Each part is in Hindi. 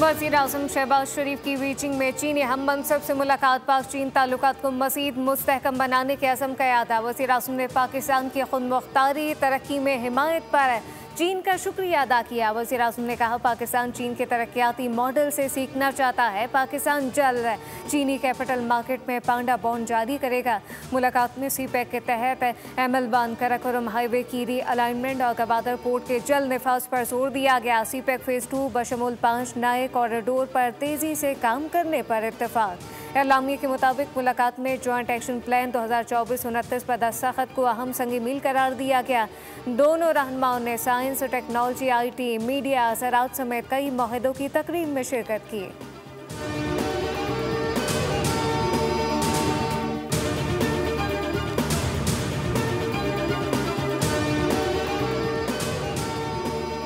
वज़ीर आज़म शहबाज शरीफ की बीजिंग में चीनी हम मनसब से मुलाकात। पाक चीन ताल्लुकात को मज़ीद मुस्तहकम बनाने के अज़म का यादा। वज़ीर आज़म ने पाकिस्तान की खुद मुख्तारी तरक्की में हिमायत पर चीन का शुक्रिया अदा किया। वज़ीर आज़म ने कहा, पाकिस्तान चीन के तरक्याती मॉडल से सीखना चाहता है। पाकिस्तान जल्द चीनी कैपिटल मार्केट में पांडा बॉन्ड जारी करेगा। मुलाकात में सीपैक के तहत एमलबान कराकोरम हाईवे की री अलाइनमेंट और गवादर पोर्ट के जल्द निफाज पर जोर दिया गया। सीपैक फेज़ 2 बशमूल 5 नए कॉरिडोर पर तेज़ी से काम करने पर इत्तेफाक। एलामिया के मुताबिक मुलाकात में जॉइंट एक्शन प्लान 2024-29 पर दस्तखत को अहम संगी मील करार दिया गया। दोनों रहनुमाओं ने साइंस, टेक्नोलॉजी, IT, मीडिया, ज़राअत समेत कई मुआहदों की तकरीब में शिरकत की।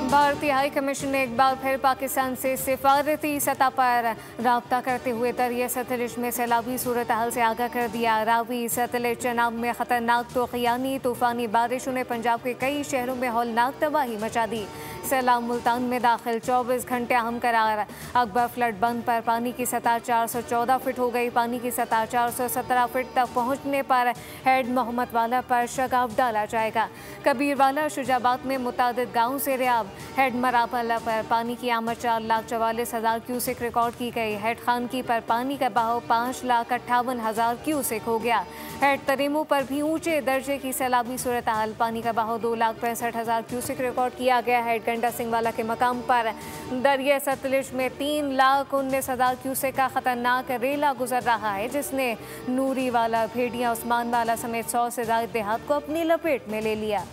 भारतीय हाई कमीशन ने एक बार फिर पाकिस्तान से सिफारती सतह पर राब्ता करते हुए दरिया सतलुज में सैलाबी सूरत हाल से आगाह कर दिया। रावी सतलुज चनाब में खतरनाक तूफ़ानी बारिशों ने पंजाब के कई शहरों में हौलनाक तबाही मचा दी। सैलाब मुल्तान में दाखिल 24 घंटे अहम करार। अकबर फ्लड बंद पर पानी की सतह 414 फीट हो गई। पानी की सतह 417 फीट तक पहुँचने पर हेड मोहम्मद वाला पर शगाफ डाला जाएगा। कबीरवाला शुजाबाद में मुतादिद गाँव से रियाब। हेड मरापला पर पानी की आमद 4,44,000 क्यूसेक रिकॉर्ड की गई। हेड खानकी पर पानी का बहाव 5,58,000 क्यूसेक हो गया। हेड तरीमू पर भी ऊंचे दर्जे की सैलाबी सूरत हाल। पानी का बहाव 2,65,000 क्यूसेक रिकॉर्ड किया गया। हेड गंडा सिंह वाला के मकाम पर दरिया सतलुज में 3,19,000 क्यूसेक का खतरनाक रेला गुजर रहा है, जिसने नूरी वाला, भेड़िया, उस्मान वाला समेत 100 से ज्यादा देहात को अपनी लपेट में ले लिया।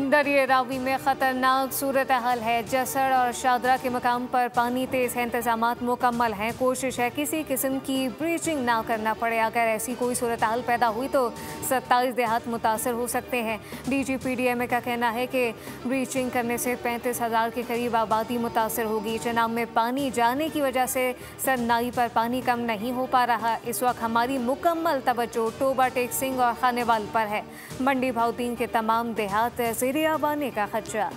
दरिया रावी में खतरनाक सूरत हाल है। जसड़ और शादरा के मकाम पर पानी तेज है। इंतजामात मुकम्मल हैं। कोशिश है किसी किस्म की ब्रीचिंग ना करना पड़े। अगर ऐसी कोई सूरत हाल पैदा हुई तो 27 देहात मुतासर हो सकते हैं। DGPDMA का कहना है कि ब्रीचिंग करने से 35,000 के करीब आबादी मुतासर होगी। चनाब में पानी जाने की वजह से सन्नाई पर पानी कम नहीं हो पा रहा। इस वक्त हमारी मुकम्मल तवज्जो टोबा, टेक सिंह और खानेवाल पर है। मंडी भाउदीन के तमाम देहात ज़ेर-ए-आब आने का खदशा।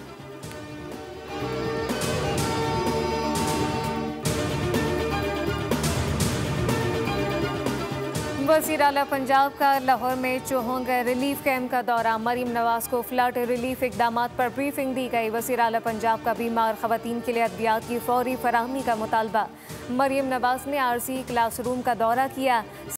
वज़ीर आला पंजाब का लाहौर में चौहंग रिलीफ कैंप का दौरा। मरीम नवाज को फ्लड रिलीफ इकदामात पर ब्रीफिंग दी गई। वज़ीर आला पंजाब का बीमार ख़वातीन के लिए अद्वियात की फौरी फराहमी का मुतालबा। मरीम नवाज ने आरजी क्लासरूम का दौरा किया।